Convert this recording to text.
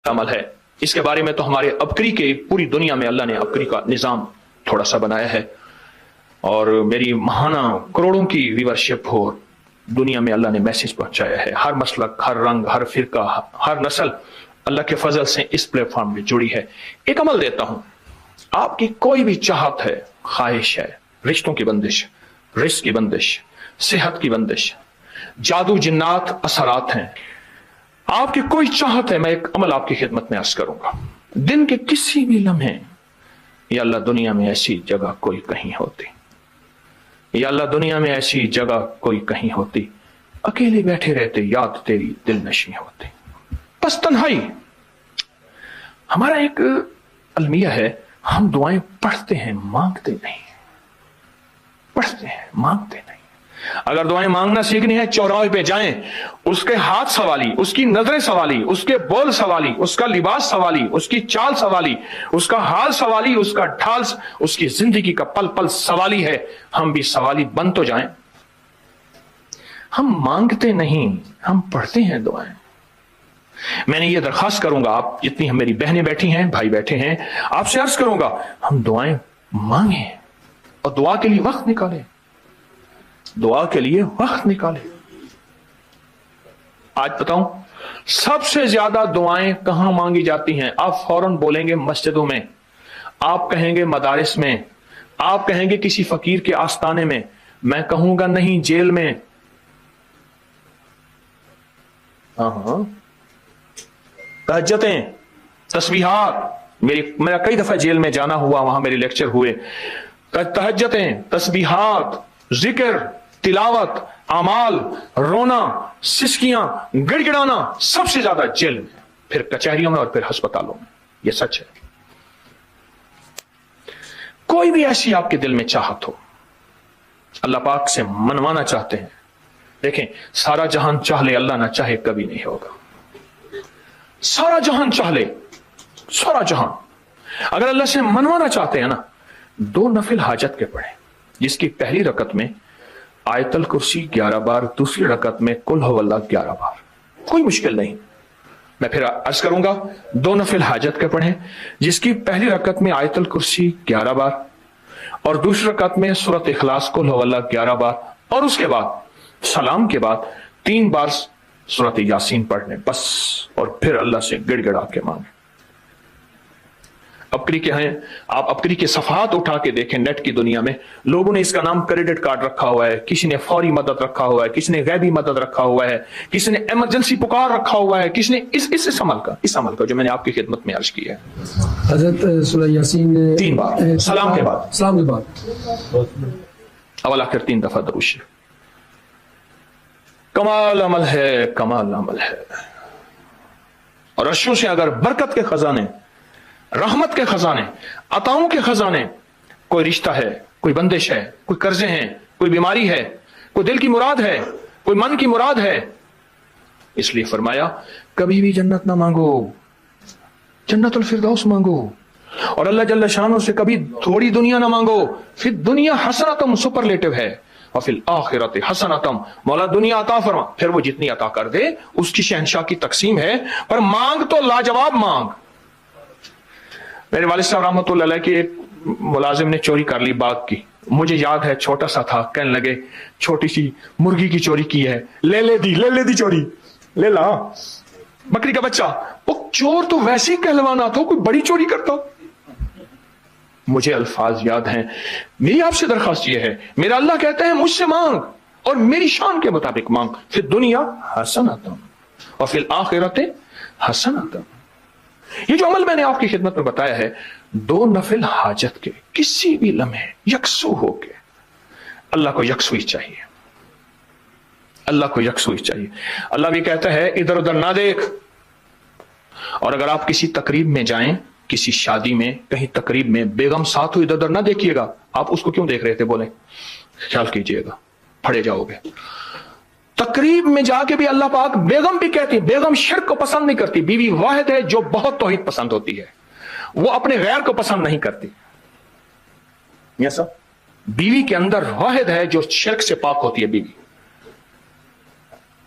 عمل ہے. اس کے بارے میں تو ہمارے ابکری کے پوری دنیا میں اللہ نے ابکری کا نظام تھوڑا سا بنایا ہے، اور میری ماہانہ کروڑوں کی ویورشپ ہو دنیا میں اللہ نے میسج پہنچایا ہے. ہر مسلک، ہر رنگ، ہر فرقہ، ہر نسل اللہ کے فضل سے اس پلیٹ فارم میں جڑی ہے. ایک عمل دیتا ہوں، آپ کی کوئی بھی چاہت ہے، خواہش ہے، رشتوں کی بندش، رزق کی بندش، صحت کی بندش، جادو جنات اثرات ہیں، آپ کی کوئی چاہت ہے، میں ایک عمل آپ کی خدمت میں عرض کروں گا. دن کے کسی بھی لمحے، یا اللہ دنیا میں ایسی جگہ کوئی کہیں ہوتی، یا اللہ دنیا میں ایسی جگہ کوئی کہیں ہوتی، اکیلے بیٹھے رہتے، یاد تیری دل نشیں ہوتی. بس تنہائی. ہمارا ایک المیہ ہے، ہم دعائیں پڑھتے ہیں، مانگتے نہیں. پڑھتے ہیں، مانگتے نہیں. اگر دعائیں مانگنا سیکھنی ہے، چوراہے پہ جائیں، اس کے ہاتھ سوالی، اس کی نظریں سوالی، اس کے بول سوالی، اس کا لباس سوالی، اس کی چال سوالی، اس کا حال سوالی، اس کا ڈھال، اس کی زندگی کا پل پل سوالی ہے. ہم بھی سوالی بن تو جائیں. ہم مانگتے نہیں، ہم پڑھتے ہیں دعائیں. میں نے یہ درخواست کروں گا، آپ جتنی میری بہنیں بیٹھی ہیں، بھائی بیٹھے ہیں، آپ سے عرض کروں گا، ہم دعائیں مانگیں اور دعا کے لیے وقت نکالیں. دعا کے لیے وقت نکالیں. آج بتاؤں سب سے زیادہ دعائیں کہاں مانگی جاتی ہیں؟ آپ فوراً بولیں گے مسجدوں میں، آپ کہیں گے مدارس میں، آپ کہیں گے کسی فقیر کے آستانے میں. میں کہوں گا نہیں، جیل میں. ہاں، تہجدیں، تسبیحات. میرا کئی دفعہ جیل میں جانا ہوا، وہاں میرے لیکچر ہوئے. تہجدیں، تسبیحات، ذکر، تلاوت، اعمال، رونا، سسکیاں، گڑ گڑانا سب سے زیادہ جیل میں، پھر کچہریوں میں اور پھر ہسپتالوں میں. یہ سچ ہے. کوئی بھی ایسی آپ کے دل میں چاہت ہو، اللہ پاک سے منوانا چاہتے ہیں، دیکھیں سارا جہان چاہ لے، اللہ نہ چاہے کبھی نہیں ہوگا. سارا جہان چاہ لے، سارا جہان، اگر اللہ سے منوانا چاہتے ہیں نا، 2 نفل حاجت کے پڑھیں، جس کی پہلی رکعت میں آیت الکرسی 11 بار، دوسری رکعت میں قل هو اللہ 11 بار. کوئی مشکل نہیں. میں پھر عرض کروں گا، 2 نفل حاجت کے پڑھیں، جس کی پہلی رکعت میں آیت الکرسی 11 بار اور دوسری رکعت میں سورۃ اخلاص قل هو اللہ 11 بار، اور اس کے بعد سلام کے بعد 3 بار سورۃ یاسین پڑھ لیں بس، اور پھر اللہ سے گڑ گڑا کے مانگیں. ابکری کے ہیں، آپ ابکری کے صفحات اٹھا کے دیکھیں. نیٹ کی دنیا میں لوگوں نے اس کا نام کریڈٹ کارڈ رکھا ہوا ہے، کسی نے فوری مدد رکھا ہوا ہے، کسی نے غیبی مدد رکھا ہوا ہے، کسی نے ایمرجنسی پکار رکھا ہوا ہے، کسی نے اس عمل کا جو میں نے آپ کی خدمت میں عرض کی ہے. حضرت سورہ یاسین 3 بار سلام کے بعد، اول آخر 3 دفعہ درود شریف. کمال عمل ہے، کمال عمل ہے. اور عرشوں سے اگر برکت کے خزانے، رحمت کے خزانے، عطاؤں کے خزانے، کوئی رشتہ ہے، کوئی بندش ہے، کوئی قرضے ہیں، کوئی بیماری ہے، کوئی دل کی مراد ہے، کوئی من کی مراد ہے، اس لیے فرمایا کبھی بھی جنت نہ مانگو، جنت الفردوس مانگو. اور اللہ جل شانہ سے کبھی تھوڑی دنیا نہ مانگو. پھر دنیا حسنتم سپرلیٹو ہے، اور پھر آخرت حسنتم، مولا دنیا عطا فرما، پھر وہ جتنی عطا کر دے اس کی شہنشاہ کی تقسیم ہے، پر مانگ تو لاجواب مانگ. میرے والد صاحب رحمۃ اللہ علیہ کے ایک ملازم نے چوری کر لی باغ کی. مجھے یاد ہے چھوٹا سا تھا، کہنے لگے چھوٹی سی مرغی کی چوری کی ہے، لے دی چوری، لے لا بکری کا بچہ. وہ چور تو ویسے ہی کہلوانا تھا، کوئی بڑی چوری کرتا. مجھے الفاظ یاد ہیں. میری آپ سے درخواست یہ ہے، میرا اللہ کہتا ہے مجھ سے مانگ اور میری شان کے مطابق مانگ، پھر دنیا حسنتم اور پھر آخرت حسنتم. یہ جو عمل میں نے آپ کی خدمت میں بتایا ہے، 2 نفل حاجت کے کسی بھی لمحے یکسو ہو کے، اللہ کو یکسوئی چاہیے، اللہ کو یکسوئی چاہیے. اللہ بھی کہتا ہے ادھر ادھر نہ دیکھ. اور اگر آپ کسی تقریب میں جائیں، کسی شادی میں، کہیں تقریب میں، بیگم ساتھ ہو، ادھر ادھر نہ دیکھیے گا. آپ اس کو کیوں دیکھ رہے تھے؟ بولیں، خیال کیجئے گا، پھڑے جاؤ گے. تقریب میں جا کے بھی اللہ پاک، بیگم بھی کہتی، بیگم شرک کو پسند نہیں کرتی. بیوی واحد ہے جو بہت توحید پسند ہوتی ہے، وہ اپنے غیر کو پسند نہیں کرتی. یس بیوی کے اندر واحد ہے جو شرک سے پاک ہوتی ہے بیوی.